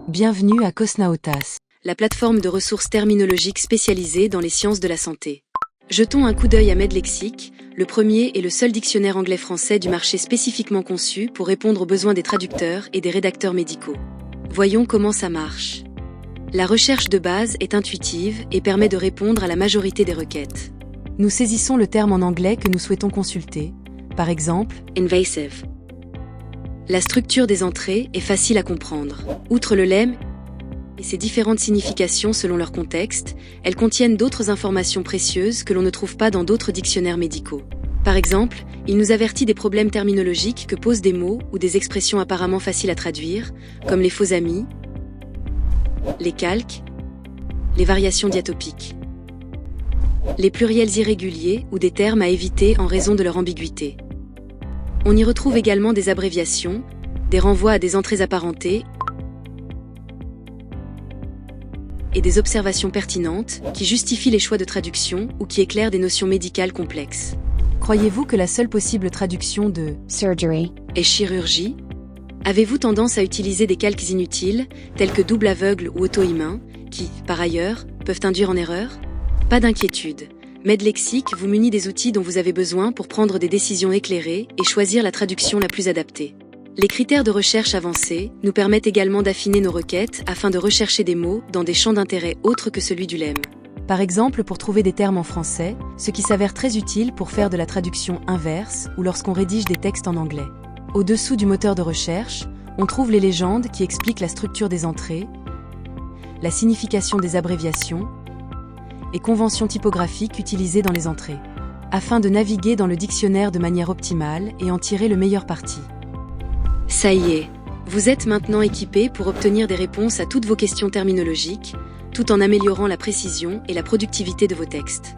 Bienvenue à Cosnautas, la plateforme de ressources terminologiques spécialisée dans les sciences de la santé. Jetons un coup d'œil à MedLexic, le premier et le seul dictionnaire anglais-français du marché spécifiquement conçu pour répondre aux besoins des traducteurs et des rédacteurs médicaux. Voyons comment ça marche. La recherche de base est intuitive et permet de répondre à la majorité des requêtes. nous saisissons le terme en anglais que nous souhaitons consulter, par exemple, Invasive. La structure des entrées est facile à comprendre. Outre le lemme et ses différentes significations selon leur contexte, elles contiennent d'autres informations précieuses que l'on ne trouve pas dans d'autres dictionnaires médicaux. Par exemple, il nous avertit des problèmes terminologiques que posent des mots ou des expressions apparemment faciles à traduire, comme les faux amis, les calques, les variations diatopiques, les pluriels irréguliers ou des termes à éviter en raison de leur ambiguïté. On y retrouve également des abréviations, des renvois à des entrées apparentées et des observations pertinentes qui justifient les choix de traduction ou qui éclairent des notions médicales complexes. croyez-vous que la seule possible traduction de surgery Et chirurgie? Avez-vous tendance à utiliser des calques inutiles, tels que double aveugle ou auto-humain, qui, par ailleurs, peuvent induire en erreur? Pas d'inquiétude. MedLexic vous munit des outils dont vous avez besoin pour prendre des décisions éclairées et choisir la traduction la plus adaptée. Les critères de recherche avancés nous permettent également d'affiner nos requêtes afin de rechercher des mots dans des champs d'intérêt autres que celui du lemme. Par exemple pour trouver des termes en français, ce qui s'avère très utile pour faire de la traduction inverse ou lorsqu'on rédige des textes en anglais. Au-dessous du moteur de recherche, on trouve les légendes qui expliquent la structure des entrées, la signification des abréviations et conventions typographiques utilisées dans les entrées, afin de naviguer dans le dictionnaire de manière optimale et en tirer le meilleur parti. Ça y est, vous êtes maintenant équipé pour obtenir des réponses à toutes vos questions terminologiques, tout en améliorant la précision et la productivité de vos textes.